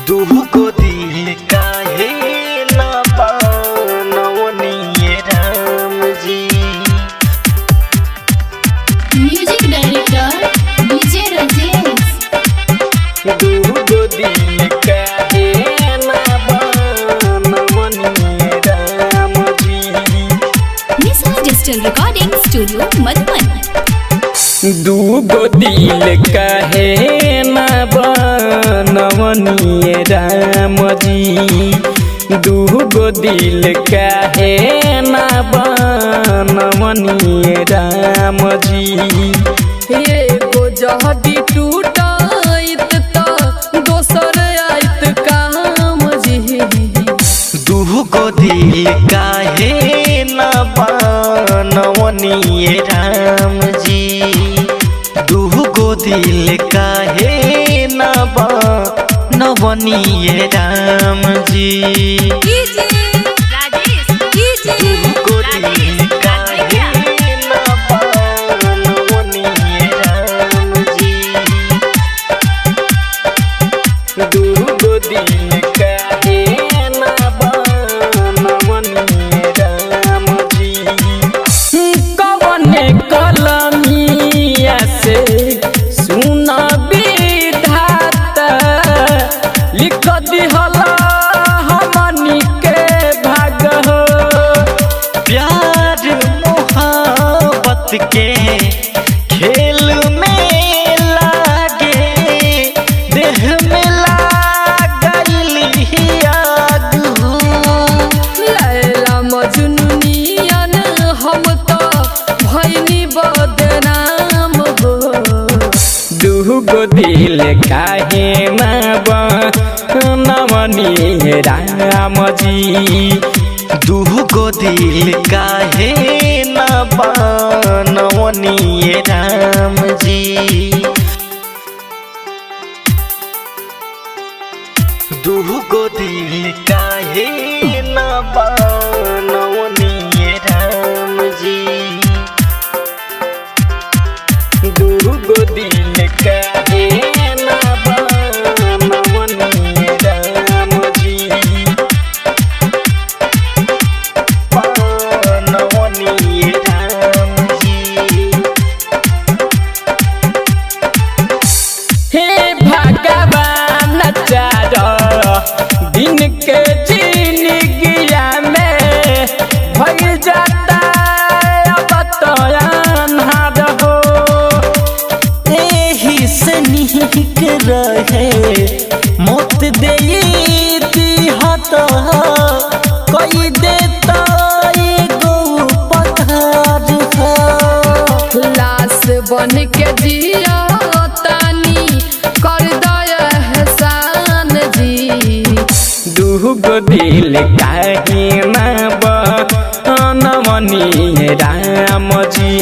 दुगो दिल काहे ना बनवनिए Ram ji. Music director DJ Rajesh. दुगो दिल काहे ना बनवनिए राम जी। निशा डिजिटल रिकॉर्डिंग स्टूडियो मधुबन। दुगो दिल काहे ना बनवनिए राम जी। दुगो दिल काहे ना बनवनिए राम जी। एगो जहदी टूटाइत त दोसर आइत काम जी। दुगो दिल काहे ना बनवनिए राम जी। दुगो दिल काहे ना बनवनिए राम जी। दुगो दिल काहे ना बनवनिए राम जी। दुगो दिल काहे ना बनवनिए राम जी। कवने कलमिया से सुना विधाता लिख दिहला हमनी के भाग हो। प्यार मोहब्बत के खेल में लागे देह में लागली आग हो। लैला मजनूनियन हम तो भइनी बदनाम हो। दुगो दिल काहे ना बनवनिए राम जी। दुगो दिल काहे ना बनवनिए राम जी। दुगो दिल काहे ना बनवनिए राम जी। दुगो दिल काहे ना बनवनिए राम जी। बनवनिए राम जी। हे भगवान चार दिन के जिंदगिया में भइल जाता अब तो अन्हार हो। एही से निक रहे मौत देती हत कोई देता एगो पत्थर हो। लाश बन के जिया तानी कर दया एहसान जी। दुगो दिल काहे ना बनवनिए राम जी।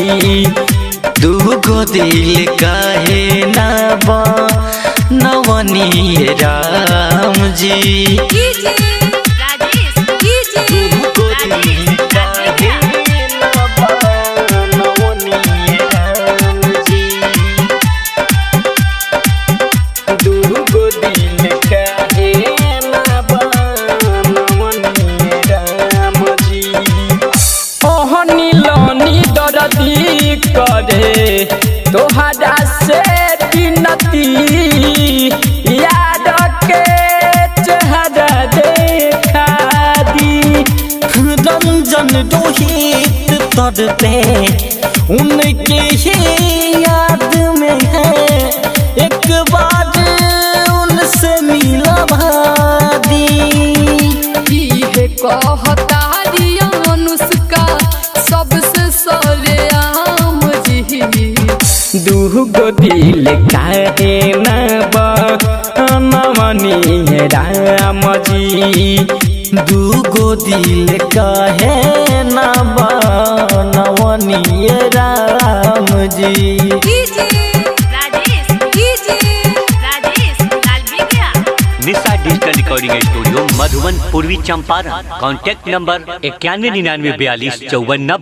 दुगो दिल काहे ना बनवनिए राम जी। दुगो दिल काहे ना बनवनिए राम जी। दुगो दिल काहे ना बनवनिए राम जी। ओहनी लोनी दर्दी करे तोहरा से विनती याद के चेहरा देखा दी। रंजन रोहित तर पे उनके ही याद में है एक बार उनसे मिला भादी। इहे कहता दिया अनुष्का सबसे सरेआम जी। दुगो दिल काहे ना बनवनिए राम जी। दुगो दिल काहे ना बनवनिए राम जी। निशा डिजिटल रिकॉर्डिंग स्टूडियो मधुबन पूर्वी चंपारण। Contact number 9199425490।